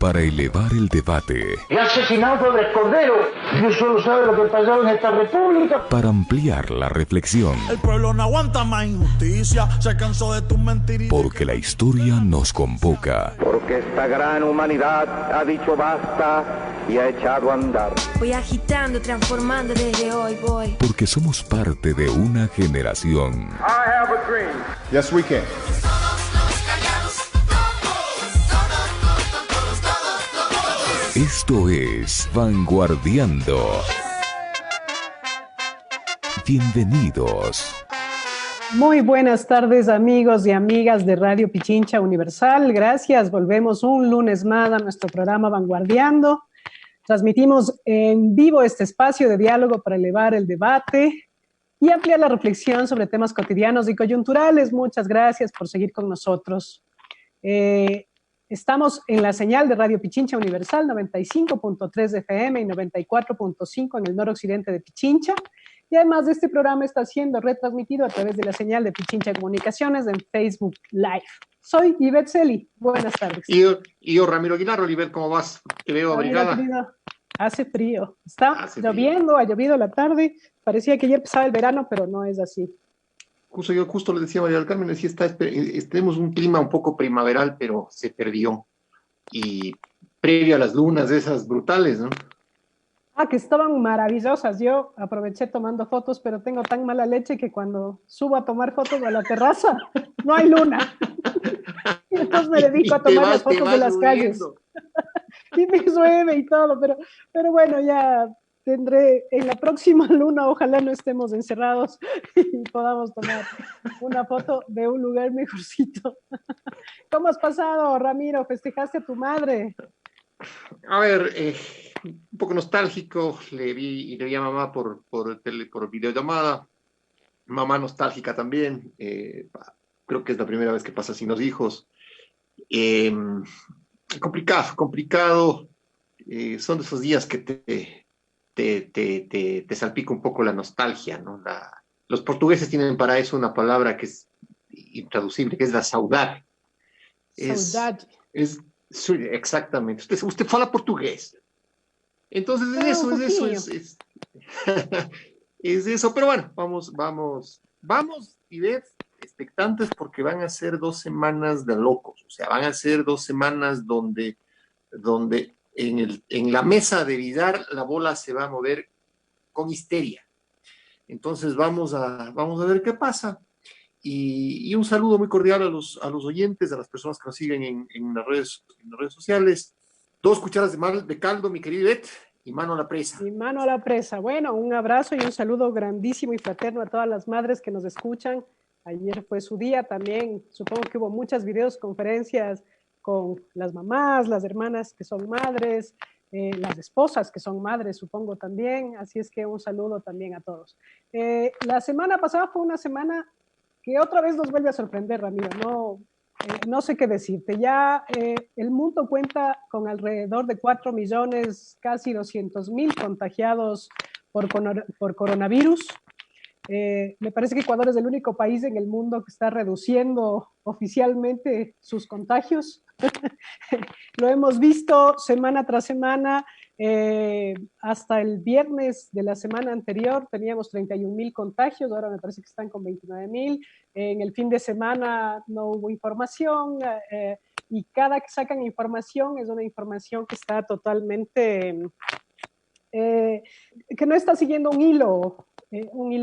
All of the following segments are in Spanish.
para elevar el debate. El asesinato de Cordero. Dios solo sabe lo que pasó en esta república. Para ampliar la reflexión. El pueblo no aguanta más injusticia. Se cansó de tus mentiras. Porque la historia nos convoca. Porque esta gran humanidad ha dicho basta y ha echado a andar. Voy agitando, transformando, desde hoy voy. Porque somos parte de una generación. I have a dream. Yes, we can. Esto es Vanguardiando. Bienvenidos. Muy buenas tardes, amigos y amigas de Radio Pichincha Universal. Gracias. Volvemos un lunes más a nuestro programa Vanguardiando. Transmitimos en vivo este espacio de diálogo para elevar el debate y ampliar la reflexión sobre temas cotidianos y coyunturales. Muchas gracias por seguir con nosotros. Estamos en la señal de Radio Pichincha Universal, 95.3 FM y 94.5 en el noroccidente de Pichincha. Y además este programa está siendo retransmitido a través de la señal de Pichincha Comunicaciones en Facebook Live. Soy Ivette Celi. Buenas tardes. Y yo, Ramiro Aguilar. Oliver, ¿cómo vas? Te veo abrigada. Hace frío. Está lloviendo, ha llovido la tarde. Parecía que ayer empezaba el verano, pero no es así. Justo le decía a María del Carmen, decía, tenemos un clima un poco primaveral, pero se perdió. Y previo a las lunas esas brutales, ¿no? Que estaban maravillosas. Yo aproveché tomando fotos, pero tengo tan mala leche que cuando subo a tomar fotos a la terraza, no hay luna. Y entonces me dedico a tomar las fotos de las calles. Y me llueve y todo, pero bueno, ya tendré en la próxima luna, ojalá no estemos encerrados y podamos tomar una foto de un lugar mejorcito. ¿Cómo has pasado, Ramiro? ¿Festejaste a tu madre? A ver, un poco nostálgico, le vi a mamá por videollamada, mamá nostálgica también, creo que es la primera vez que pasa sin los hijos. Complicado, son de esos días que te salpica un poco la nostalgia, ¿no? Los portugueses tienen para eso una palabra que es intraducible, que es la saudade. Saudade. Exactamente. Usted fala portugués. Entonces es eso, pero bueno, vamos y ves expectantes porque van a ser 2 semanas de locos, o sea, van a ser 2 semanas donde en la mesa de billar la bola se va a mover con histeria. Entonces vamos a ver qué pasa. Y un saludo muy cordial a los oyentes, a las personas que nos siguen en las redes sociales. 2 cucharas de caldo, mi querido Ivette, y mano a la presa. Y mano a la presa. Bueno, un abrazo y un saludo grandísimo y fraterno a todas las madres que nos escuchan. Ayer fue su día también. Supongo que hubo muchas videoconferencias con las mamás, las hermanas que son madres, las esposas que son madres, supongo también. Así es que un saludo también a todos. La semana pasada fue una semana que otra vez nos vuelve a sorprender, Ramiro. No sé qué decirte. Ya el mundo cuenta con alrededor de 4 millones, casi 200,000 contagiados por coronavirus. Me parece que Ecuador es el único país en el mundo que está reduciendo oficialmente sus contagios. Lo hemos visto semana tras semana. Hasta el viernes de la semana anterior teníamos 31,000 contagios, ahora me parece que están con 29,000. En el fin de semana no hubo información y cada que sacan información es una información que está totalmente, que no está siguiendo un hilo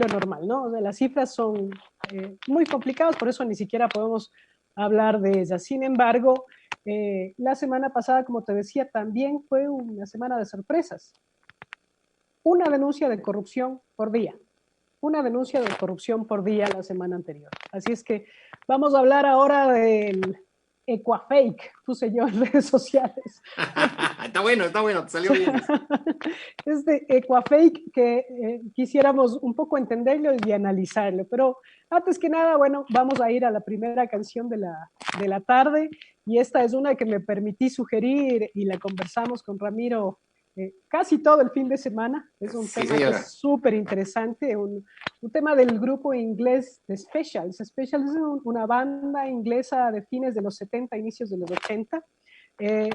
normal, ¿no? O sea, las cifras son muy complicadas, por eso ni siquiera podemos hablar de ellas. Sin embargo, la semana pasada, como te decía, también fue una semana de sorpresas. Una denuncia de corrupción por día. Una denuncia de corrupción por día la semana anterior. Así es que vamos a hablar ahora del Ecuafake, puse yo en redes sociales. Está bueno, te salió bien. Este Ecuafake que quisiéramos un poco entenderlo y analizarlo, pero antes que nada, bueno, vamos a ir a la primera canción de la tarde, y esta es una que me permití sugerir y la conversamos con Ramiro casi todo el fin de semana. Es un tema que es súper interesante, un tema del grupo inglés de Specials. Specials es una banda inglesa de fines de los 70, inicios de los 80,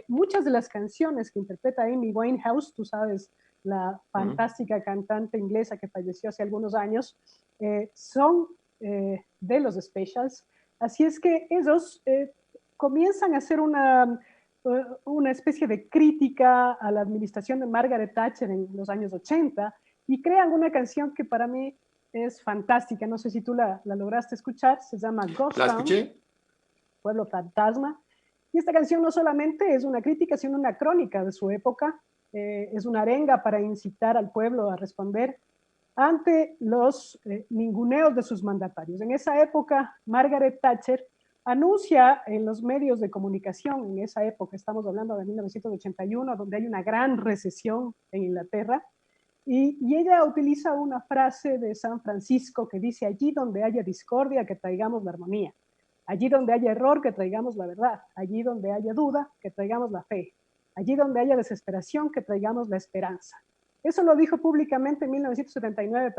muchas de las canciones que interpreta Amy Winehouse, tú sabes, la fantástica cantante inglesa que falleció hace algunos años, son de los Specials. Así es que ellos comienzan a hacer una especie de crítica a la administración de Margaret Thatcher en los años 80 y crean una canción que para mí es fantástica. No sé si tú la lograste escuchar, se llama Ghost Town. ¿La escuché? Pueblo Fantasma. Y esta canción no solamente es una crítica, sino una crónica de su época. Es una arenga para incitar al pueblo a responder ante los ninguneos de sus mandatarios. En esa época, Margaret Thatcher anuncia en los medios de comunicación, en esa época, estamos hablando de 1981, donde hay una gran recesión en Inglaterra, y ella utiliza una frase de San Francisco que dice: allí donde haya discordia, que traigamos la armonía; allí donde haya error, que traigamos la verdad; allí donde haya duda, que traigamos la fe; allí donde haya desesperación, que traigamos la esperanza. Eso lo dijo públicamente en 1979,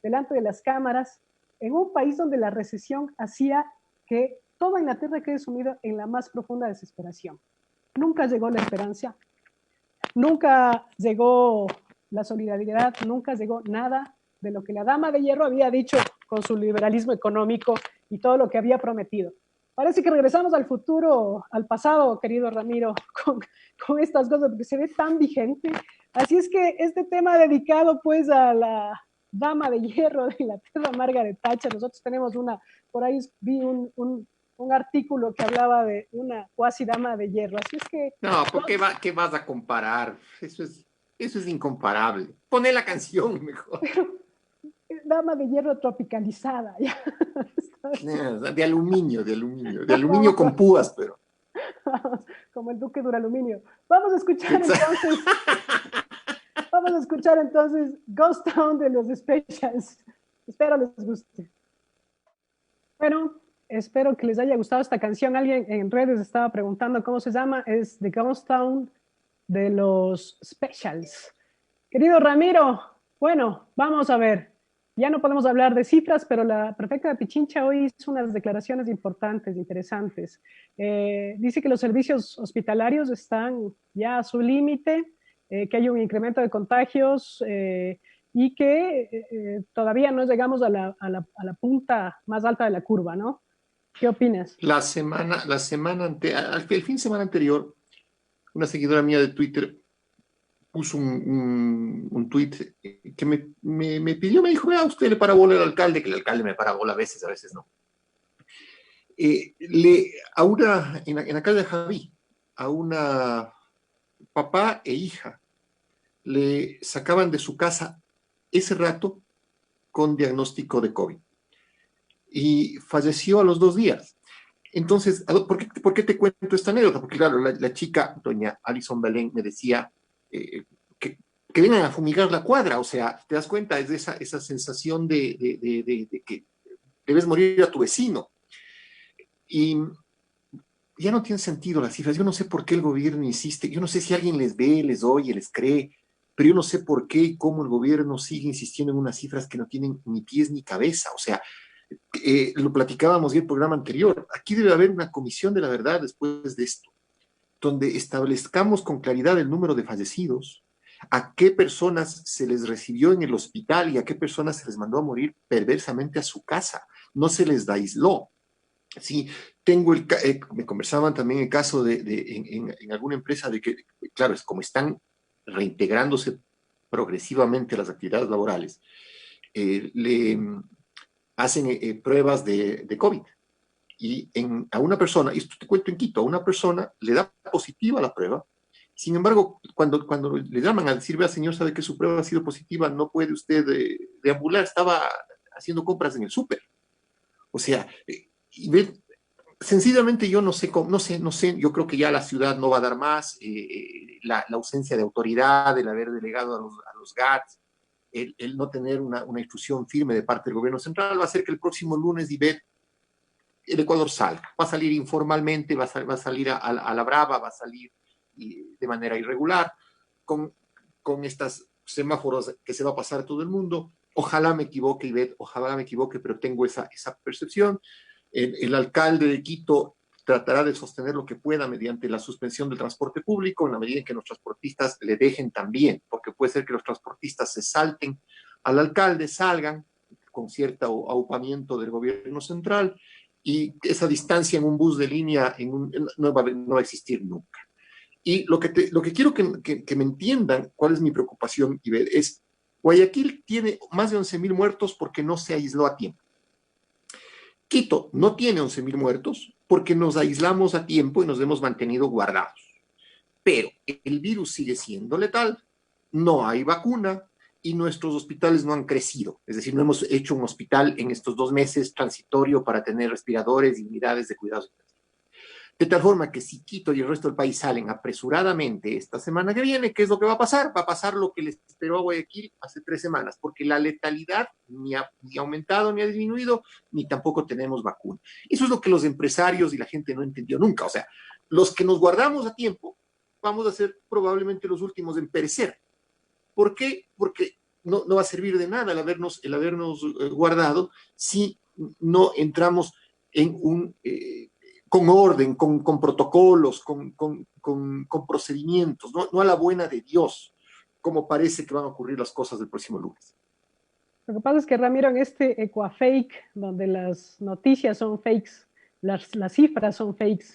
delante de las cámaras, en un país donde la recesión hacía que toda Inglaterra quede sumida en la más profunda desesperación. Nunca llegó la esperanza, nunca llegó la solidaridad, nunca llegó nada de lo que la Dama de Hierro había dicho con su liberalismo económico y todo lo que había prometido. Parece que regresamos al futuro, al pasado, querido Ramiro, con estas cosas, porque se ve tan vigente. Así es que este tema dedicado pues a la Dama de Hierro de Inglaterra, Margaret Thatcher, nosotros tenemos por ahí vi un artículo que hablaba de una cuasi dama de hierro. Así es que... No, ¿por qué vas a comparar? Eso es incomparable. Poné la canción mejor. Dama de hierro tropicalizada. De aluminio con púas, pero. Como el Duque Duraluminio. Vamos a escuchar entonces Ghost Town de los Specials. Espero les guste. Bueno, espero que les haya gustado esta canción. Alguien en redes estaba preguntando cómo se llama. Es The Ghost Town de los Specials. Querido Ramiro, bueno, vamos a ver. Ya no podemos hablar de cifras, pero la prefecta de Pichincha hoy hizo unas declaraciones importantes, interesantes. Dice que los servicios hospitalarios están ya a su límite, que hay un incremento de contagios y que todavía no llegamos a la punta más alta de la curva, ¿no? ¿Qué opinas? El fin de semana anterior, una seguidora mía de Twitter puso un tweet que me pidió, me dijo: vea, usted le para bola al alcalde, que el alcalde me para bola a veces no. En la calle de Javí, a una papá e hija le sacaban de su casa ese rato con diagnóstico de COVID y falleció a los 2 días. Entonces, ¿por qué te cuento esta anécdota? Porque claro, la chica, doña Alison Belén, me decía que vengan a fumigar la cuadra. O sea, te das cuenta, es de esa sensación de que debes morir a tu vecino. Y ya no tiene sentido las cifras. Yo no sé por qué el gobierno insiste. Yo no sé si alguien les ve, les oye, les cree, pero yo no sé por qué y cómo el gobierno sigue insistiendo en unas cifras que no tienen ni pies ni cabeza. O sea, lo platicábamos en el programa anterior. Aquí debe haber una comisión de la verdad después de esto, donde establezcamos con claridad el número de fallecidos, a qué personas se les recibió en el hospital y a qué personas se les mandó a morir perversamente a su casa. No se les aisló. Sí, me conversaban también el caso en alguna empresa de que, claro, es como están reintegrándose progresivamente las actividades laborales, le hacen pruebas de COVID. Y a una persona, y esto te cuento en Quito, a una persona le da positiva la prueba. Sin embargo, cuando le llaman a decir: vea, señor, sabe que su prueba ha sido positiva, no puede usted deambular, estaba haciendo compras en el súper. O sea, sencillamente yo no sé, yo creo que ya la ciudad no va a dar más, la ausencia de autoridad, el haber delegado a los GATS, el no tener una instrucción firme de parte del gobierno central, va a hacer que el próximo lunes, Ivette, el Ecuador salga. Va a salir informalmente, va a salir a la brava, va a salir de manera irregular, con estos semáforos que se va a pasar a todo el mundo. Ojalá me equivoque, Ivette, ojalá me equivoque, pero tengo esa percepción. El alcalde de Quito tratará de sostener lo que pueda mediante la suspensión del transporte público, en la medida en que los transportistas le dejen también, porque puede ser que los transportistas se salten al alcalde, salgan con cierto aupamiento del gobierno central, y esa distancia en un bus de línea no va a existir nunca. Y lo que quiero que me entiendan cuál es mi preocupación, y ver, es Guayaquil tiene más de 11.000 muertos porque no se aisló a tiempo. Quito no tiene 11.000 muertos porque nos aislamos a tiempo y nos hemos mantenido guardados. Pero el virus sigue siendo letal, no hay vacuna y nuestros hospitales no han crecido. Es decir, no hemos hecho un hospital en estos 2 meses transitorio para tener respiradores y unidades de cuidados intensivos. De tal forma que si Quito y el resto del país salen apresuradamente esta semana que viene, ¿qué es lo que va a pasar? Va a pasar lo que les esperó a Guayaquil hace 3 semanas, porque la letalidad ni ha aumentado ni ha disminuido, ni tampoco tenemos vacuna. Eso es lo que los empresarios y la gente no entendió nunca. O sea, los que nos guardamos a tiempo, vamos a ser probablemente los últimos en perecer. ¿Por qué? Porque no va a servir de nada el habernos guardado si no entramos en con orden, con protocolos, con procedimientos, no a la buena de Dios, como parece que van a ocurrir las cosas el próximo lunes. Lo que pasa es que, Ramiro, en este ecuafake, donde las noticias son fakes, las cifras son fakes,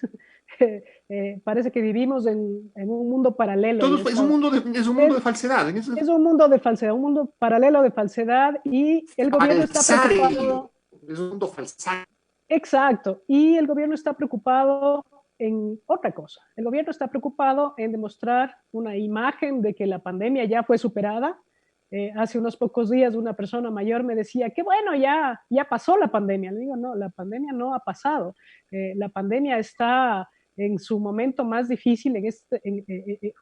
parece que vivimos en un mundo paralelo. Es un mundo de falsedad. Es un mundo de falsedad, un mundo paralelo de falsedad, y el gobierno está preocupado. Es un mundo falsario. Exacto, y el gobierno está preocupado en otra cosa. El gobierno está preocupado en demostrar una imagen de que la pandemia ya fue superada. Hace unos pocos días una persona mayor me decía que bueno, ya pasó la pandemia. Le digo, no, la pandemia no ha pasado. La pandemia está en su momento más difícil,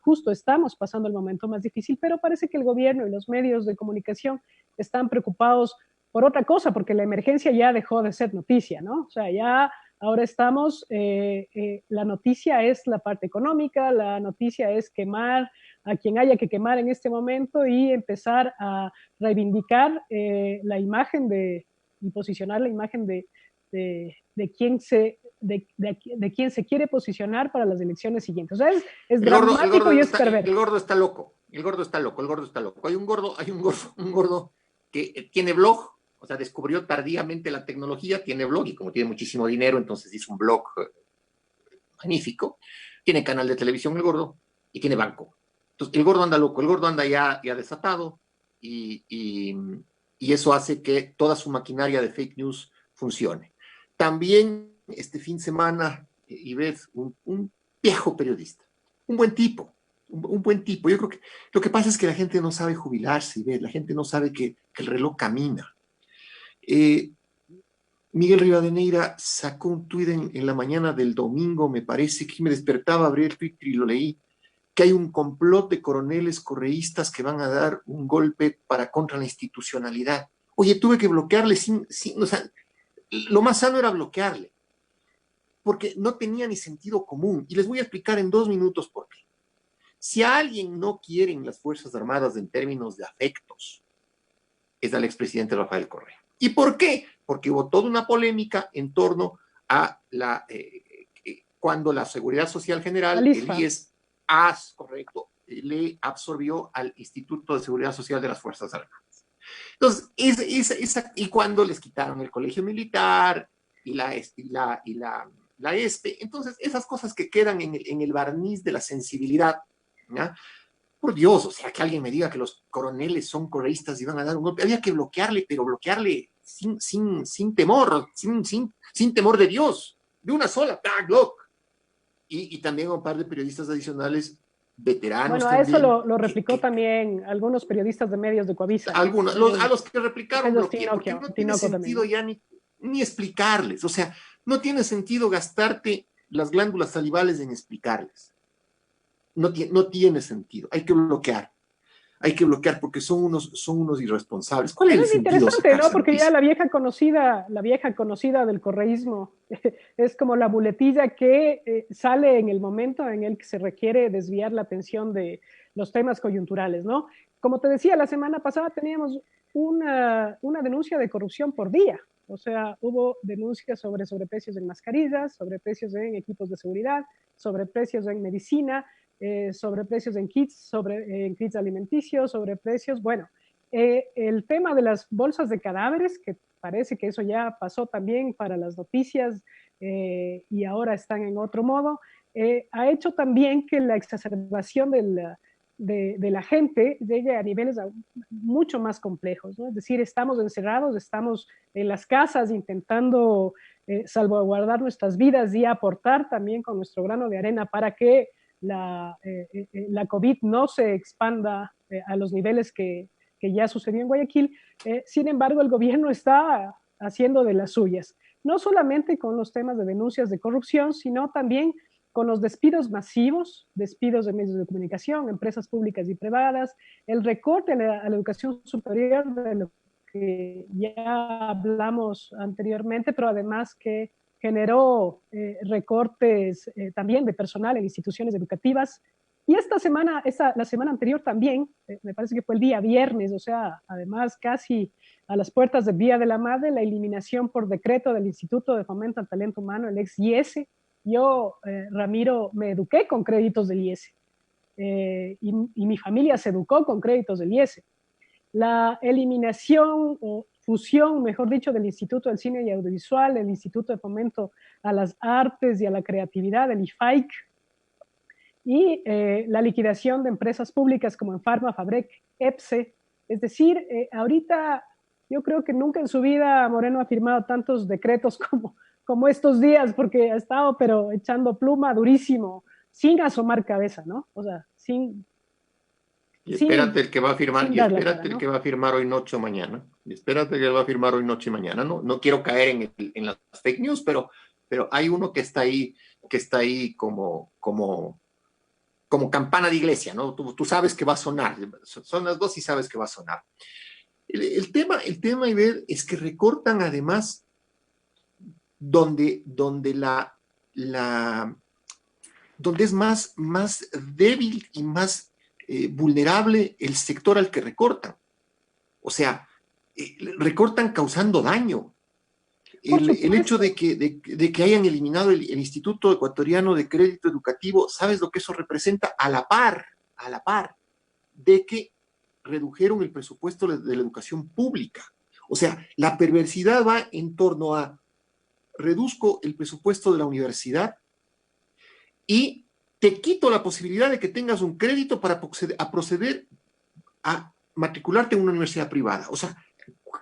justo estamos pasando el momento más difícil, pero parece que el gobierno y los medios de comunicación están preocupados por otra cosa, porque la emergencia ya dejó de ser noticia, ¿no? O sea, ya ahora estamos, la noticia es la parte económica, la noticia es quemar a quien haya que quemar en este momento y empezar a reivindicar la imagen y posicionar la imagen de quien se quiere posicionar para las elecciones siguientes. O sea, es dramático y es perverso. El gordo está loco. Hay un gordo que tiene blog. O sea, descubrió tardíamente la tecnología, tiene blog y como tiene muchísimo dinero, entonces hizo un blog magnífico. Tiene canal de televisión el gordo y tiene banco. Entonces, el gordo anda loco, el gordo anda ya desatado y eso hace que toda su maquinaria de fake news funcione. También este fin de semana, Ivette, un viejo periodista, un buen tipo. Yo creo que lo que pasa es que la gente no sabe jubilarse, Ivette, la gente no sabe que el reloj camina. Miguel Rivadeneira sacó un tuit en la mañana del domingo, me parece que me despertaba, abrí el Twitter y lo leí, que hay un complot de coroneles correístas que van a dar un golpe contra la institucionalidad. Oye, tuve que bloquearle o sea, lo más sano era bloquearle, porque no tenía ni sentido común. Y les voy a explicar en 2 minutos por qué. Si a alguien no quieren las Fuerzas Armadas en términos de afectos, es al expresidente Rafael Correa. ¿Y por qué? Porque hubo toda una polémica en torno a cuando la Seguridad Social General, el IES, correcto, le absorbió al Instituto de Seguridad Social de las Fuerzas Armadas. Entonces, y cuando les quitaron el colegio militar y la ESPE, entonces esas cosas que quedan en el barniz de la sensibilidad, ¿ya? Por Dios, o sea, que alguien me diga que los coroneles son correístas y van a dar un golpe. Había que bloquearle, pero bloquearle sin temor, sin temor de Dios, de una sola, block. Y también un par de periodistas adicionales veteranos. Bueno, a eso lo replicó también algunos periodistas de medios de Coavisa. A los que replicaron bloqueé, porque no tiene sentido ya ni explicarles. O sea, no tiene sentido gastarte las glándulas salivales en explicarles. No tiene sentido. Hay que bloquear porque son unos irresponsables. ¿Cuál es el sentido? Es interesante, ¿no? Porque ya la vieja conocida del correísmo es como la muletilla que sale en el momento en el que se requiere desviar la atención de los temas coyunturales, ¿no? Como te decía, la semana pasada teníamos una denuncia de corrupción por día. O sea, hubo denuncias sobre sobreprecios en mascarillas, sobreprecios en equipos de seguridad, sobreprecios en medicina, sobreprecios en kits, en kits alimenticios, sobreprecios, bueno, el tema de las bolsas de cadáveres, que parece que eso ya pasó también para las noticias y ahora están en otro modo, ha hecho también que la exacerbación de la gente llegue a niveles mucho más complejos, ¿no? Es decir, estamos encerrados, estamos en las casas intentando salvaguardar nuestras vidas y aportar también con nuestro grano de arena para que la COVID no se expanda a los niveles que ya sucedió en Guayaquil. Sin embargo, el gobierno está haciendo de las suyas, no solamente con los temas de denuncias de corrupción, sino también con los despidos masivos, despidos de medios de comunicación, empresas públicas y privadas, el recorte a la educación superior, de lo que ya hablamos anteriormente, pero además que generó recortes también de personal en instituciones educativas. Y esta semana, la semana anterior también, me parece que fue el día viernes, o sea, además casi a las puertas del Día de la Madre, la eliminación por decreto del Instituto de Fomento al Talento Humano, el ex-IES. Yo, Ramiro, me eduqué con créditos del IES y mi familia se educó con créditos del IES. La eliminación o fusión, mejor dicho, del Instituto del Cine y Audiovisual, el Instituto de Fomento a las Artes y a la Creatividad, el IFAIC, y la liquidación de empresas públicas como Enfarma, Fabrec, EPSE. Es decir, ahorita yo creo que nunca en su vida Moreno ha firmado tantos decretos como estos días, porque ha estado pero echando pluma durísimo, sin asomar cabeza, ¿no? O sea, sin... Y espérate el que va a firmar, y espérate cara, ¿no? el que va a firmar hoy noche o mañana. Y espérate el que va a firmar hoy noche y mañana. No quiero caer en las fake news, pero hay uno que está ahí como campana de iglesia, ¿no? Tú sabes que va a sonar. Son las dos y sabes que va a sonar. El tema, Iber, es que recortan además donde es más débil y más vulnerable el sector al que recortan. O sea, recortan causando daño. El hecho de que hayan eliminado el Instituto Ecuatoriano de Crédito Educativo, ¿sabes lo que eso representa? A la par de que redujeron el presupuesto de la educación pública. O sea, la perversidad va en torno a reduzco el presupuesto de la universidad y te quito la posibilidad de que tengas un crédito para proceder a matricularte en una universidad privada. O sea,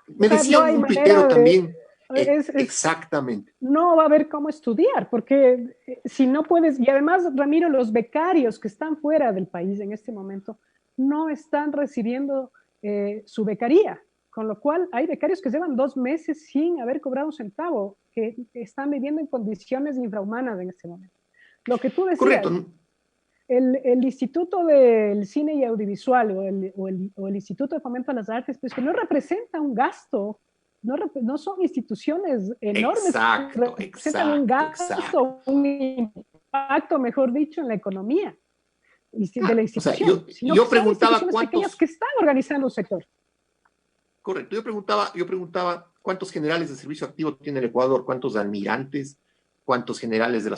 me decía un tuitero también. Exactamente. No va a haber cómo estudiar, porque si no puedes, y además, Ramiro, los becarios que están fuera del país en este momento no están recibiendo su becaría, con lo cual hay becarios que llevan 2 meses sin haber cobrado un centavo, que están viviendo en condiciones infrahumanas en este momento. Lo que tú decías, correcto. El Instituto del Cine y Audiovisual o el Instituto de Fomento a las Artes, pues que no representa un gasto, no son instituciones enormes, representan un gasto, un impacto, mejor dicho, en la economía de la institución. O sea, yo preguntaba cuántos que están organizando el sector. Correcto, yo preguntaba cuántos generales de servicio activo tiene el Ecuador, cuántos almirantes, cuántos generales de la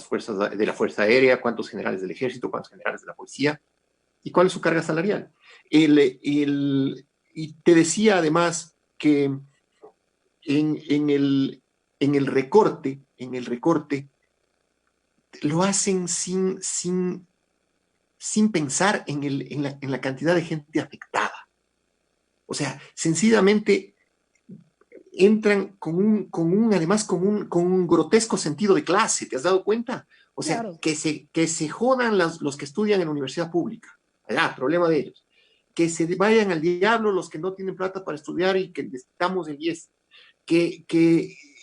Fuerza Aérea, cuántos generales del Ejército, cuántos generales de la Policía, y cuál es su carga salarial. Y te decía además que en el recorte lo hacen sin pensar en la cantidad de gente afectada. O sea, sencillamente entran con un grotesco sentido de clase, ¿te has dado cuenta? O sea, claro. que se jodan los que estudian en la universidad pública, problema de ellos. Que se vayan al diablo los que no tienen plata para estudiar y que necesitamos el IES.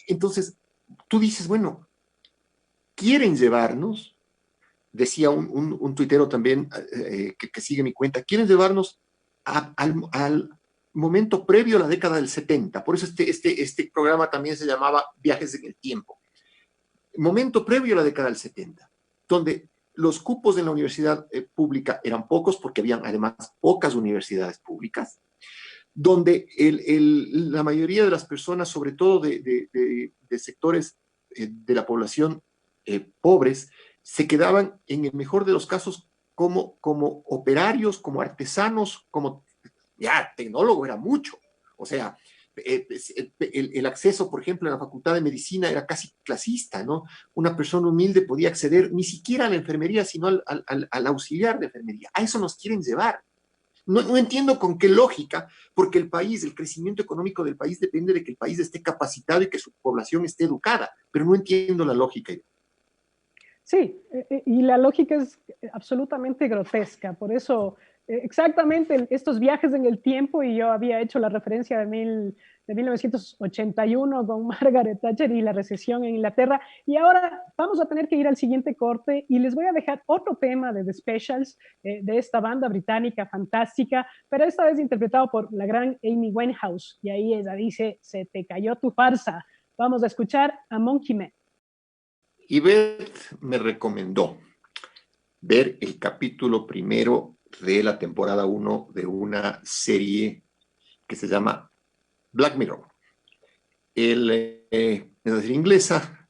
Entonces, tú dices, bueno, quieren llevarnos, decía un tuitero también que sigue mi cuenta, quieren llevarnos al momento previo a la década del 70, por eso este programa también se llamaba Viajes en el Tiempo. Momento previo a la década del 70, donde los cupos en la universidad pública eran pocos porque habían además pocas universidades públicas, donde la mayoría de las personas, sobre todo de sectores de la población pobres, se quedaban, en el mejor de los casos, como operarios, como artesanos, como ya tecnólogo era mucho. O sea, el acceso, por ejemplo, a la Facultad de Medicina era casi clasista, ¿no? Una persona humilde podía acceder ni siquiera a la enfermería, sino al auxiliar de enfermería. A eso nos quieren llevar. No entiendo con qué lógica, porque el país, el crecimiento económico del país depende de que el país esté capacitado y que su población esté educada, pero no entiendo la lógica. Sí, y la lógica es absolutamente grotesca, por eso exactamente estos viajes en el tiempo, y yo había hecho la referencia de 1981 con Margaret Thatcher y la recesión en Inglaterra, y ahora vamos a tener que ir al siguiente corte y les voy a dejar otro tema de The Specials, de esta banda británica fantástica, pero esta vez interpretado por la gran Amy Winehouse, y ahí ella dice, se te cayó tu farsa. Vamos a escuchar a Monkey Man. Y Beth me recomendó ver el capítulo primero de la temporada 1 de una serie que se llama Black Mirror. Es decir, inglesa.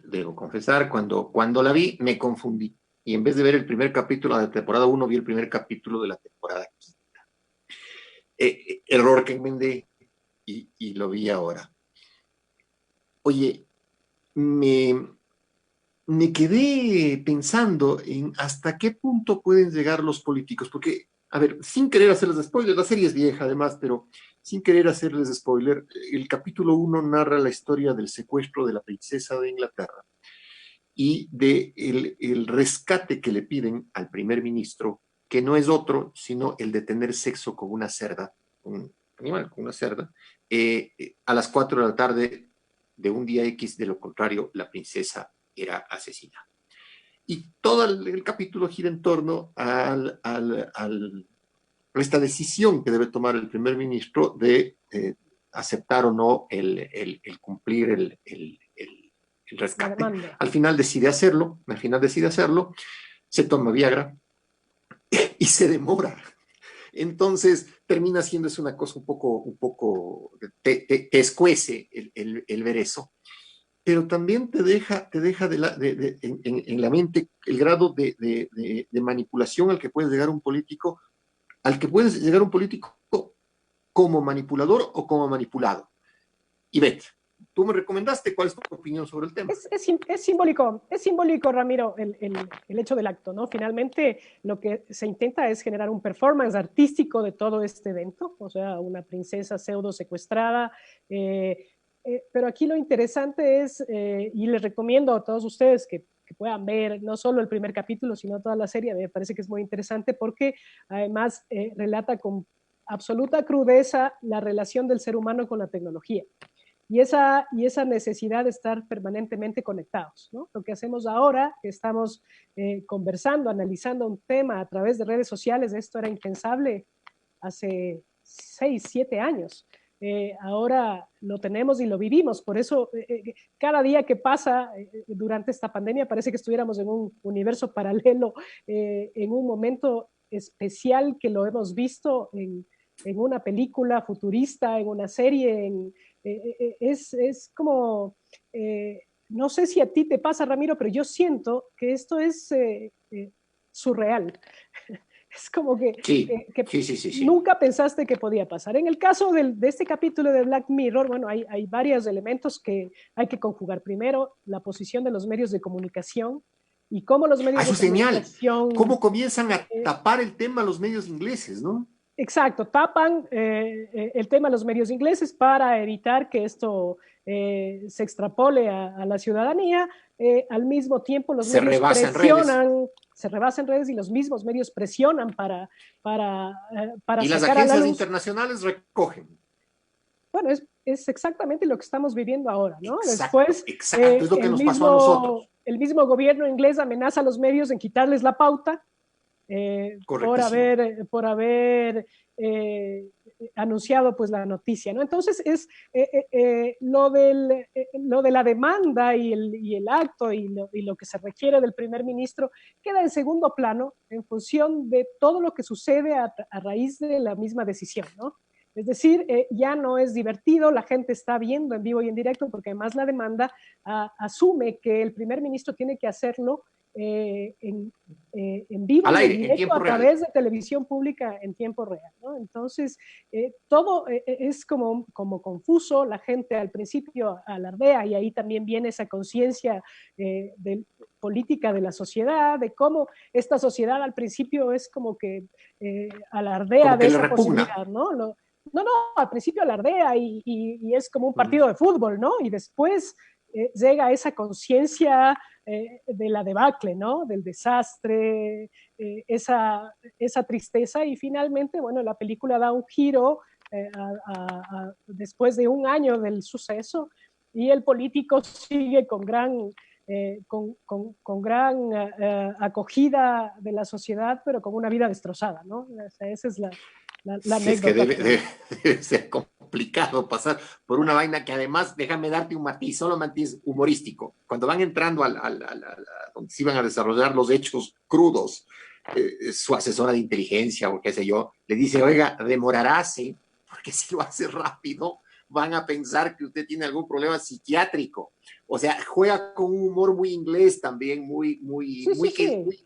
Debo confesar, cuando la vi me confundí. Y en vez de ver el primer capítulo de la temporada 1, vi el primer capítulo de la temporada 5. Error que enmendé y lo vi ahora. Oye, me quedé pensando en hasta qué punto pueden llegar los políticos, porque, a ver, sin querer hacerles spoiler, la serie es vieja además, pero sin querer hacerles spoiler, el capítulo 1 narra la historia del secuestro de la princesa de Inglaterra y el rescate que le piden al primer ministro, que no es otro, sino el de tener sexo con una cerda, un animal, con una cerda, a las 4 de la tarde de un día X, de lo contrario, la princesa era asesinada. Y todo el capítulo gira en torno a esta decisión que debe tomar el primer ministro de aceptar o no el cumplir el rescate. Al final decide hacerlo, se toma Viagra y se demora. Entonces termina siendo una cosa un poco te escuece el ver eso, pero también te deja en la mente el grado de manipulación al que puede llegar un político, como manipulador o como manipulado. Y Beth, tú me recomendaste, ¿cuál es tu opinión sobre el tema? Es simbólico, Ramiro, el hecho del acto, ¿no? Finalmente lo que se intenta es generar un performance artístico de todo este evento, o sea, una princesa pseudo secuestrada, pero aquí lo interesante es, y les recomiendo a todos ustedes que puedan ver no solo el primer capítulo, sino toda la serie, me parece que es muy interesante porque además relata con absoluta crudeza la relación del ser humano con la tecnología. Y esa necesidad de estar permanentemente conectados, ¿no? Lo que hacemos ahora, que estamos conversando, analizando un tema a través de redes sociales, esto era impensable hace 6, 7 años. Ahora lo tenemos y lo vivimos, por eso cada día que pasa durante esta pandemia parece que estuviéramos en un universo paralelo, en un momento especial que lo hemos visto en una película futurista, en una serie, es como, no sé si a ti te pasa, Ramiro, pero yo siento que esto es surreal. Es como que, sí. Nunca pensaste que podía pasar. En el caso de este capítulo de Black Mirror, bueno, hay varios elementos que hay que conjugar. Primero, la posición de los medios de comunicación y cómo los medios de comunicación... Cómo comienzan a tapar el tema los medios ingleses, ¿no? Exacto, tapan el tema de los medios ingleses para evitar que esto se extrapole a la ciudadanía. Al mismo tiempo, los medios presionan, se rebasa en redes y los mismos medios presionan para y las agencias internacionales recogen. Bueno, es exactamente lo que estamos viviendo ahora, ¿no? Exacto, es lo que nos pasó a nosotros. El mismo gobierno inglés amenaza a los medios en quitarles la pauta. Por haber anunciado pues la noticia, ¿no? Entonces es lo de la demanda y el acto y lo que se requiere del primer ministro queda en segundo plano en función de todo lo que sucede a raíz de la misma decisión, ¿no? Es decir, ya no es divertido, la gente está viendo en vivo y en directo, porque además la demanda asume que el primer ministro tiene que hacerlo en vivo al y en aire, en directo tiempo a real. través de televisión pública en tiempo real, ¿no? Entonces, todo es como confuso, la gente al principio alardea, y ahí también viene esa conciencia política de la sociedad, de cómo esta sociedad al principio es como que alardea Como de que le esa repugna. posibilidad, ¿no? No, al principio alardea y es como un partido de fútbol, ¿no? Y después llega esa conciencia de la debacle, ¿no? Del desastre, esa tristeza, y finalmente, bueno, la película da un giro después de un año del suceso, y el político sigue con gran acogida de la sociedad, pero con una vida destrozada, ¿no? O sea, esa es la Sí, es que anécdota. debe ser complicado pasar por una vaina que además, déjame darte un matiz, solo matiz humorístico. Cuando van entrando donde se iban a desarrollar los hechos crudos, su asesora de inteligencia o qué sé yo, le dice, oiga, demoraráse, porque si lo hace rápido, van a pensar que usted tiene algún problema psiquiátrico. O sea, juega con un humor muy inglés también, muy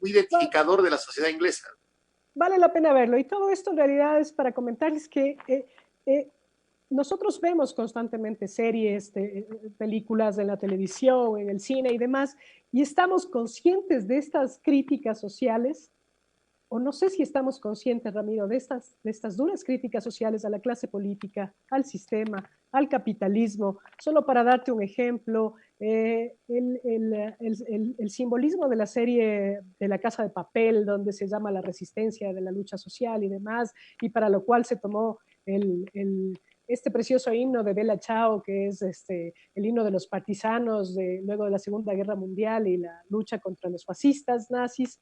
identificador de la sociedad inglesa. Vale la pena verlo, y todo esto en realidad es para comentarles que nosotros vemos constantemente series, películas en la televisión, en el cine y demás, y estamos conscientes de estas críticas sociales, o no sé si estamos conscientes, Ramiro, de estas duras críticas sociales a la clase política, al sistema, al capitalismo. Solo para darte un ejemplo, el simbolismo de la serie de La Casa de Papel, donde se llama la resistencia de la lucha social y demás, y para lo cual se tomó este precioso himno de Bella Ciao, que es el himno de los partisanos luego de la Segunda Guerra Mundial y la lucha contra los fascistas nazis.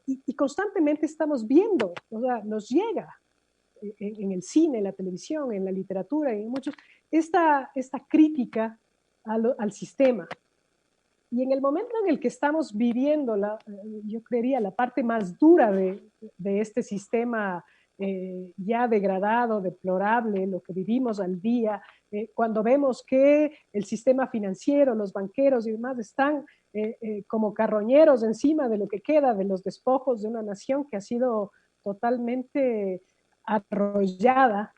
Y constantemente estamos viendo, o sea, nos llega en el cine, en la televisión, en la literatura, en muchos, esta crítica al sistema. Y en el momento en el que estamos viviendo, yo creería, la parte más dura de este sistema ya degradado, deplorable, lo que vivimos al día, cuando vemos que el sistema financiero, los banqueros y demás están como carroñeros encima de lo que queda de los despojos de una nación que ha sido totalmente arrollada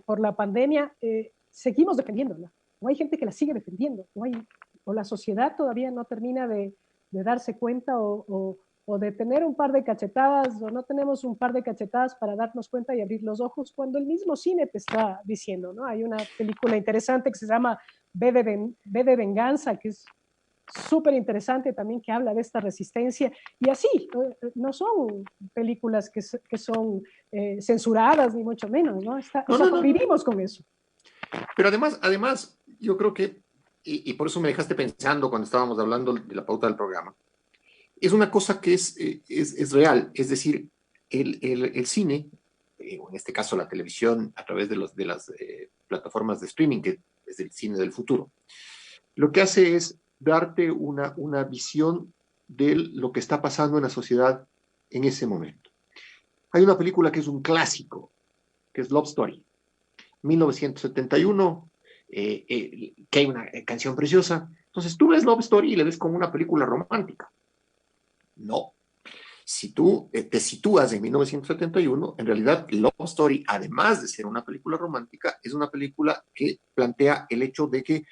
por la pandemia, seguimos defendiéndola. O hay gente que la sigue defendiendo, o la sociedad todavía no termina de darse cuenta o de tener un par de cachetadas, o no tenemos un par de cachetadas para darnos cuenta y abrir los ojos cuando el mismo cine te está diciendo, ¿no? Hay una película interesante que se llama V de Venganza, que es súper interesante también, que habla de esta resistencia, y así, no son películas que son censuradas, ni mucho menos, ¿no? Vivimos con eso. Pero además, yo creo que, y por eso me dejaste pensando cuando estábamos hablando de la pauta del programa, es una cosa que es real, es decir, el cine, o en este caso la televisión, a través de las plataformas de streaming, que es el cine del futuro, lo que hace es darte una visión de lo que está pasando en la sociedad en ese momento. Hay una película que es un clásico, que es Love Story, 1971, que hay una canción preciosa. Entonces tú ves Love Story y le ves como una película romántica. No. Si tú te sitúas en 1971, en realidad Love Story, además de ser una película romántica, es una película que plantea el hecho de que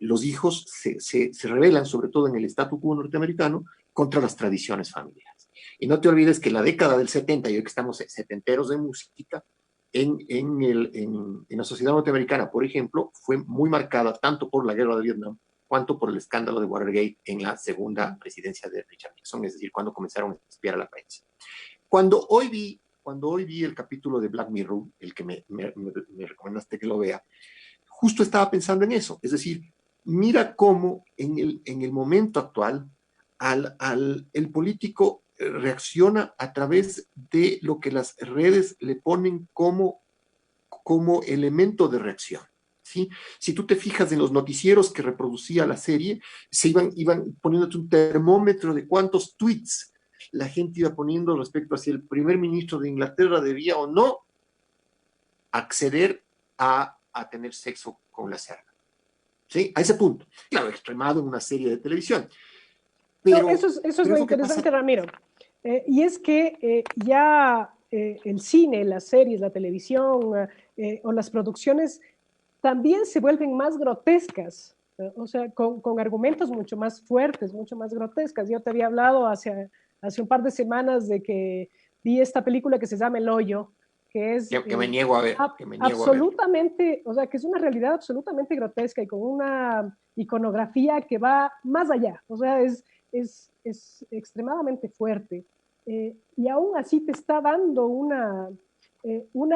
los hijos se rebelan, sobre todo en el statu quo norteamericano, contra las tradiciones familiares. Y no te olvides que la década del 70, y hoy que estamos setenteros de música, en la sociedad norteamericana, por ejemplo, fue muy marcada tanto por la guerra de Vietnam cuanto por el escándalo de Watergate en la segunda presidencia de Richard Nixon, es decir, cuando comenzaron a espiar a la prensa. Cuando hoy vi el capítulo de Black Mirror, el que me recomendaste que lo vea, justo estaba pensando en eso, es decir, mira cómo en el momento actual el político reacciona a través de lo que las redes le ponen como elemento de reacción. ¿Sí? Si tú te fijas en los noticieros que reproducía la serie, se iban poniéndote un termómetro de cuántos tweets la gente iba poniendo respecto a si el primer ministro de Inglaterra debía o no acceder a tener sexo con la cerda. ¿Sí? A ese punto. Claro, extremado en una serie de televisión. Pero, no, eso es lo interesante, pasa... Ramiro. Y es que ya el cine, las series, la televisión o las producciones también se vuelven más grotescas, o sea, con argumentos mucho más fuertes, mucho más grotescas. Yo te había hablado hace un par de semanas de que vi esta película que se llama El Hoyo, que es... Que me niego a ver. Absolutamente, o sea, que es una realidad absolutamente grotesca y con una iconografía que va más allá, o sea, es extremadamente fuerte. Y aún así te está dando una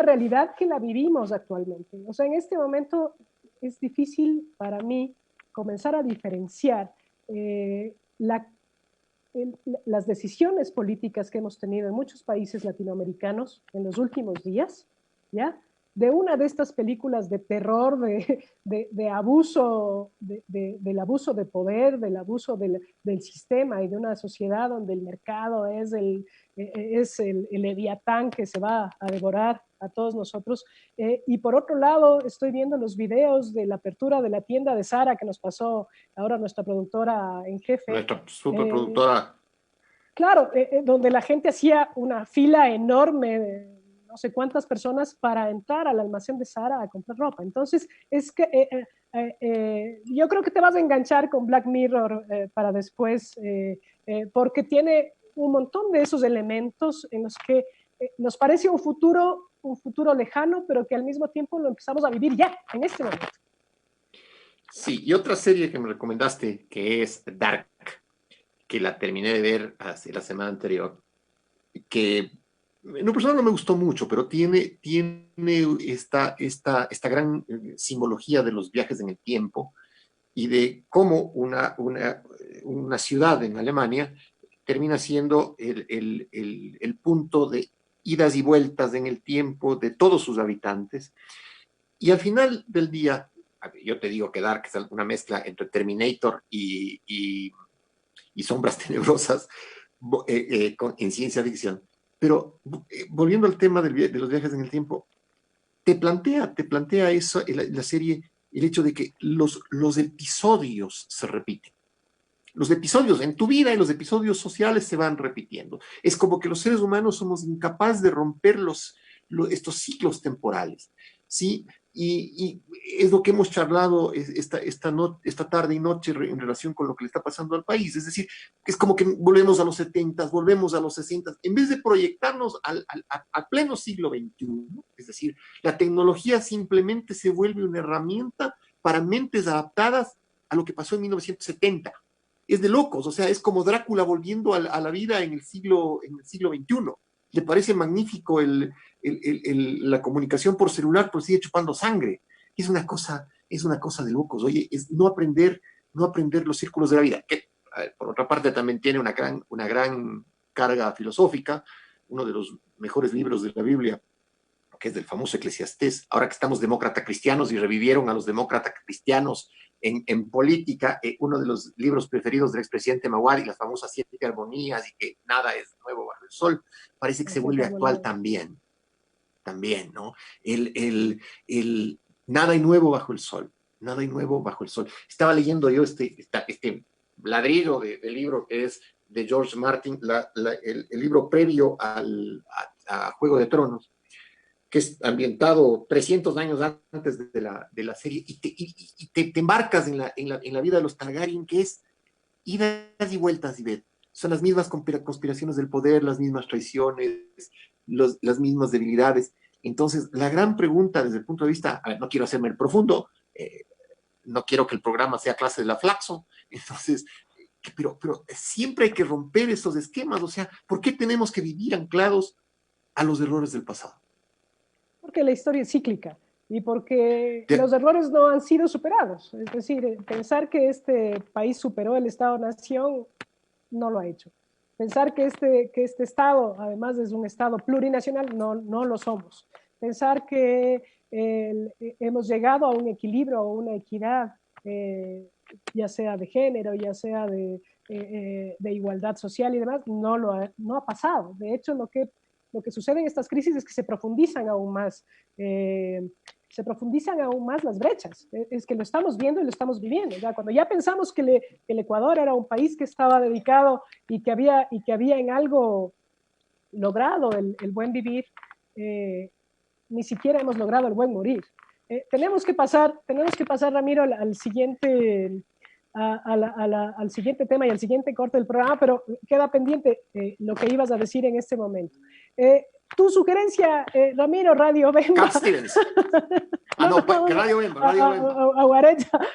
realidad que la vivimos actualmente. O sea, en este momento es difícil para mí comenzar a diferenciar las decisiones políticas que hemos tenido en muchos países latinoamericanos en los últimos días, ¿ya? De una de estas películas de terror, de abuso, del abuso de poder, del abuso del sistema y de una sociedad donde el mercado es el leviatán que se va a devorar a todos nosotros. Y por otro lado, estoy viendo los videos de la apertura de la tienda de Zara que nos pasó ahora nuestra productora en jefe. Nuestra superproductora. Claro, donde la gente hacía una fila enorme de no sé cuántas personas para entrar al almacén de Zara a comprar ropa. Entonces, es que yo creo que te vas a enganchar con Black Mirror para después, porque tiene un montón de esos elementos en los que nos parece un futuro lejano, pero que al mismo tiempo lo empezamos a vivir ya, en este momento. Sí, y otra serie que me recomendaste, que es Dark, que la terminé de ver hace la semana anterior, que en lo personal no me gustó mucho, pero tiene esta gran simbología de los viajes en el tiempo y de cómo una ciudad en Alemania termina siendo el punto de idas y vueltas en el tiempo de todos sus habitantes. Y al final del día, yo te digo que Dark es una mezcla entre Terminator y Sombras Tenebrosas en ciencia ficción. Pero volviendo al tema de los viajes en el tiempo, te plantea eso, la serie, el hecho de que los episodios se repiten. Los episodios en tu vida y los episodios sociales se van repitiendo. Es como que los seres humanos somos incapaces de romper estos ciclos temporales, ¿sí? Y es lo que hemos charlado esta tarde y noche en relación con lo que le está pasando al país. Es decir, es como que volvemos a los 70, volvemos a los 60, en vez de proyectarnos al pleno siglo XXI. Es decir, la tecnología simplemente se vuelve una herramienta para mentes adaptadas a lo que pasó en 1970. Es de locos, o sea, es como Drácula volviendo a la vida en el siglo XXI. Le parece magnífico la comunicación por celular, pero sigue chupando sangre. Es una cosa de locos. Oye, es no aprender los círculos de la vida, que por otra parte también tiene una gran carga filosófica. Uno de los mejores libros de la Biblia, que es del famoso Eclesiastés, ahora que estamos demócrata cristianos y revivieron a los demócratas cristianos en política, uno de los libros preferidos del expresidente Maguad, y las famosas 7 armonías, y que nada es nuevo bajo el sol, parece que se vuelve actual también, ¿no? Nada hay nuevo bajo el sol, nada hay nuevo bajo el sol. Estaba leyendo yo este ladrillo de libro que es de George Martin, el libro previo a Juego de Tronos, que es ambientado 300 años antes de la serie, y te embarcas en la vida de los Targaryen, que es idas y vueltas, Ivette. Son las mismas conspiraciones del poder, las mismas traiciones, las mismas debilidades. Entonces, la gran pregunta desde el punto de vista, no quiero hacerme el profundo, no quiero que el programa sea clase de la Flaxo, entonces, pero siempre hay que romper esos esquemas. O sea, ¿por qué tenemos que vivir anclados a los errores del pasado? Porque la historia es cíclica y porque los errores no han sido superados. Es decir, pensar que este país superó el Estado-Nación no lo ha hecho. Pensar que este Estado, además, es un Estado plurinacional, no lo somos. Pensar que hemos llegado a un equilibrio o una equidad, ya sea de género, ya sea de de igualdad social y demás, no ha pasado. De hecho, lo que sucede en estas crisis es que se profundizan aún más. Las brechas. Es que lo estamos viendo y lo estamos viviendo. ¿Ya? Cuando ya pensamos que el Ecuador era un país que estaba dedicado y que había en algo logrado el buen vivir, ni siquiera hemos logrado el buen morir. Tenemos que pasar, Ramiro, al siguiente tema y al siguiente corte del programa, pero queda pendiente lo que ibas a decir en este momento. Tu sugerencia, Ramiro, Radio Bemba. Cat Stevens. Radio Bemba.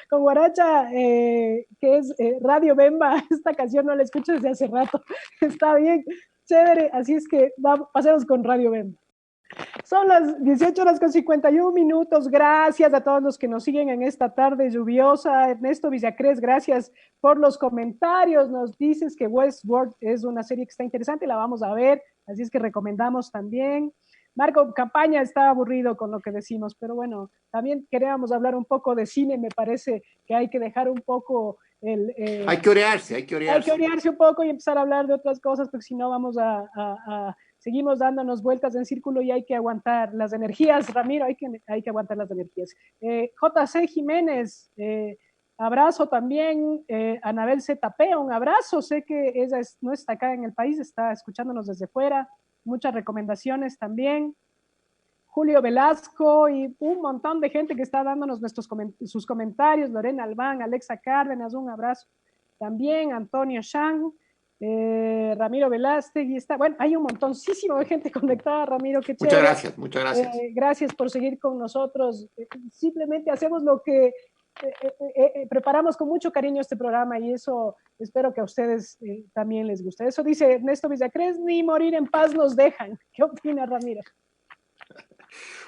Con Guaracha, que es Radio Bemba. Esta canción no la escucho desde hace rato. Está bien, chévere. Así es que pasemos con Radio Bemba. Son las 18:51. Gracias a todos los que nos siguen en esta tarde lluviosa. Ernesto Villacrés, gracias por los comentarios. Nos dices que Westworld es una serie que está interesante, la vamos a ver, así es que recomendamos también. Marco Campaña está aburrido con lo que decimos, pero bueno, también queríamos hablar un poco de cine. Me parece que hay que dejar un poco hay que orearse. Hay que orearse un poco y empezar a hablar de otras cosas, porque si no vamos seguimos dándonos vueltas en círculo y hay que aguantar las energías. Ramiro, hay que aguantar las energías. JC Jiménez, abrazo también. Anabel Zetapea, un abrazo. Sé que ella no está acá en el país, está escuchándonos desde fuera. Muchas recomendaciones también. Julio Velasco y un montón de gente que está dándonos sus comentarios. Lorena Albán, Alexa Cárdenas, un abrazo también. Antonio Shang. Ramiro Velázquez, está, bueno, hay un montoncísimo de gente conectada, Ramiro, qué chévere. Muchas gracias. Gracias por seguir con nosotros. Simplemente hacemos lo que preparamos con mucho cariño este programa y eso espero que a ustedes también les guste. Eso dice Ernesto Villacrés, ni morir en paz nos dejan. ¿Qué opina, Ramiro?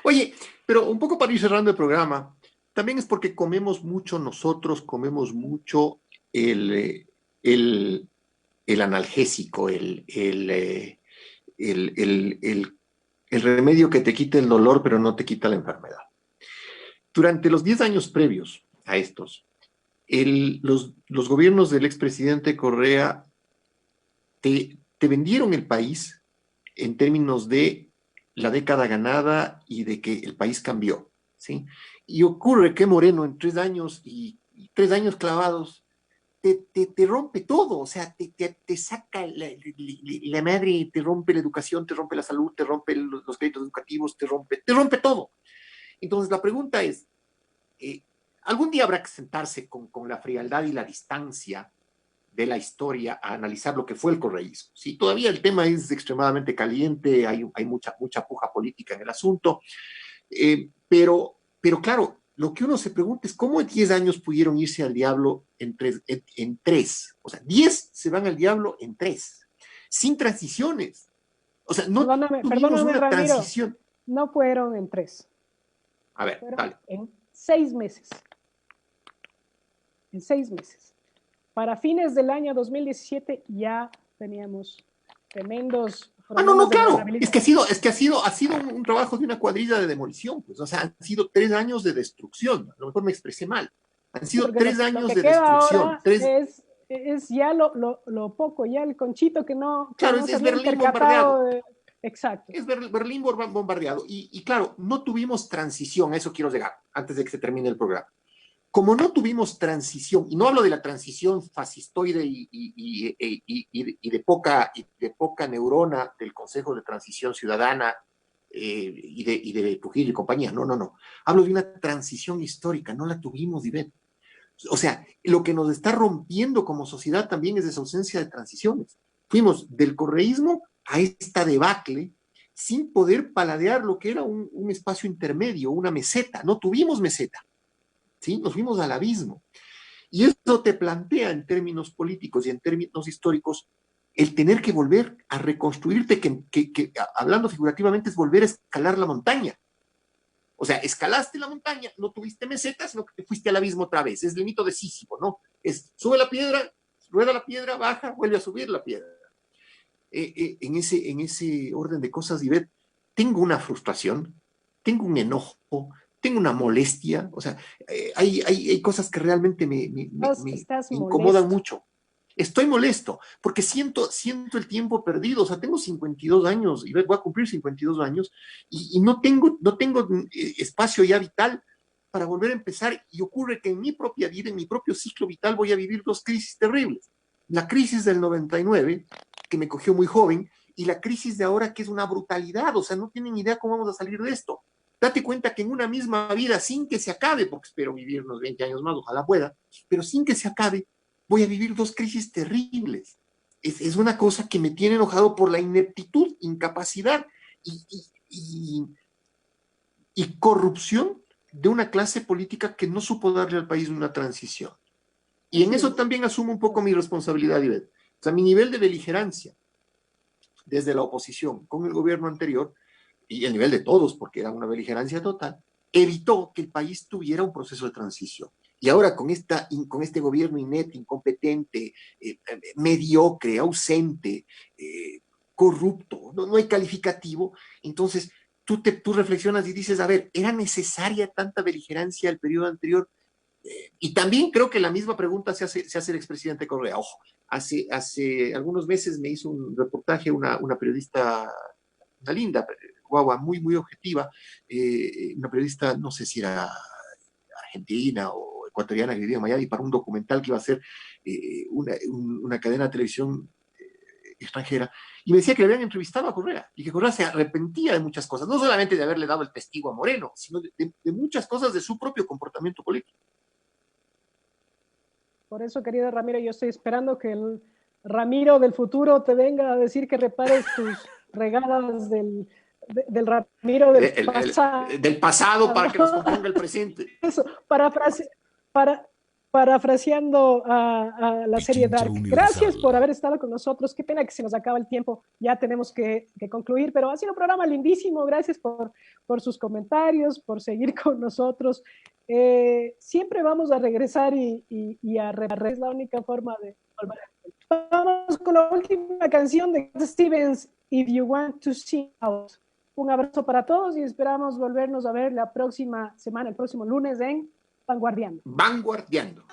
Oye, pero un poco para ir cerrando el programa, también es porque comemos mucho el analgésico, el remedio que te quita el dolor, pero no te quita la enfermedad. Durante los 10 años previos a estos, los gobiernos del expresidente Correa te vendieron el país en términos de la década ganada y de que el país cambió, ¿sí? Y ocurre que Moreno en 3 años y 3 años clavados te rompe todo, o sea, te saca la madre, te rompe la educación, te rompe la salud, te rompe los créditos educativos, te rompe todo. Entonces la pregunta es, algún día habrá que sentarse con la frialdad y la distancia de la historia a analizar lo que fue el correísmo. ¿Sí? Todavía el tema es extremadamente caliente, hay mucha puja política en el asunto, pero claro, lo que uno se pregunta es cómo en 10 años pudieron irse al diablo en 3. O sea, 10 se van al diablo en 3, sin transiciones. O sea, no tuvimos una Ramiro, transición. No fueron en 3. A ver, dale. En 6 meses. En 6 meses. Para fines del año 2017 ya teníamos tremendos... No, claro, es que ha sido un trabajo de una cuadrilla de demolición, pues, o sea, han sido 3 años de destrucción, a lo mejor me expresé mal, han sido 3 años de destrucción. Es ya lo poco, ya el conchito que no... Claro, es Berlín bombardeado. Exacto. Es Berlín bombardeado, y claro, no tuvimos transición, a eso quiero llegar, antes de que se termine el programa. Como no tuvimos transición, y no hablo de la transición fascistoide y de poca neurona del Consejo de Transición Ciudadana y de Trujillo y compañía, no. Hablo de una transición histórica, no la tuvimos, Ivette. O sea, lo que nos está rompiendo como sociedad también es esa ausencia de transiciones. Fuimos del correísmo a esta debacle sin poder paladear lo que era un espacio intermedio, una meseta. No tuvimos meseta. ¿Sí? Nos fuimos al abismo. Y eso te plantea en términos políticos y en términos históricos el tener que volver a reconstruirte, que hablando figurativamente es volver a escalar la montaña. O sea, escalaste la montaña, no tuviste meseta, sino que te fuiste al abismo otra vez. Es el mito de Sísifo, ¿no? Es sube la piedra, rueda la piedra, baja, vuelve a subir la piedra. En ese orden de cosas, Ivette, tengo una frustración, tengo un enojo, tengo una molestia, o sea, hay cosas que realmente me incomodan mucho. Estoy molesto porque siento el tiempo perdido. O sea, tengo 52 años y voy a cumplir 52 años y no tengo espacio ya vital para volver a empezar. Y ocurre que en mi propia vida, en mi propio ciclo vital, voy a vivir dos crisis terribles. La crisis del 99, que me cogió muy joven, y la crisis de ahora, que es una brutalidad. O sea, no tienen idea cómo vamos a salir de esto. Date cuenta que en una misma vida, sin que se acabe, porque espero vivir unos 20 años más, ojalá pueda, pero sin que se acabe, voy a vivir dos crisis terribles. Es una cosa que me tiene enojado por la ineptitud, incapacidad y corrupción de una clase política que no supo darle al país una transición. Y en eso también asumo un poco mi responsabilidad, Ivette. O sea, mi nivel de beligerancia desde la oposición con el gobierno anterior, y el nivel de todos, porque era una beligerancia total, evitó que el país tuviera un proceso de transición. Y ahora con este gobierno inepto, incompetente, mediocre, ausente, corrupto, no hay calificativo, entonces tú reflexionas y dices, a ver, ¿era necesaria tanta beligerancia el periodo anterior? Y también creo que la misma pregunta se hace el expresidente Correa. Ojo, hace algunos meses me hizo un reportaje una periodista, una linda guagua, muy, muy objetiva, una periodista, no sé si era argentina o ecuatoriana, que vivía en Miami, para un documental que iba a hacer una cadena de televisión extranjera, y me decía que le habían entrevistado a Correa, y que Correa se arrepentía de muchas cosas, no solamente de haberle dado el testigo a Moreno, sino de muchas cosas de su propio comportamiento político. Por eso, querido Ramiro, yo estoy esperando que el Ramiro del futuro te venga a decir que repares tus regadas del Ramiro del pasado para que nos componga el presente. Eso, parafraseando a la serie Dark. Gracias por haber estado con nosotros. Qué pena que se nos acaba el tiempo. Ya tenemos que concluir, pero ha sido un programa lindísimo. Gracias por sus comentarios, por seguir con nosotros. Siempre vamos a regresar y a reparar. Es la única forma de volver. Vamos con la última canción de Stevens, If You Want to See Out. Un abrazo para todos y esperamos volvernos a ver la próxima semana, el próximo lunes en Vanguardiando. Vanguardiando.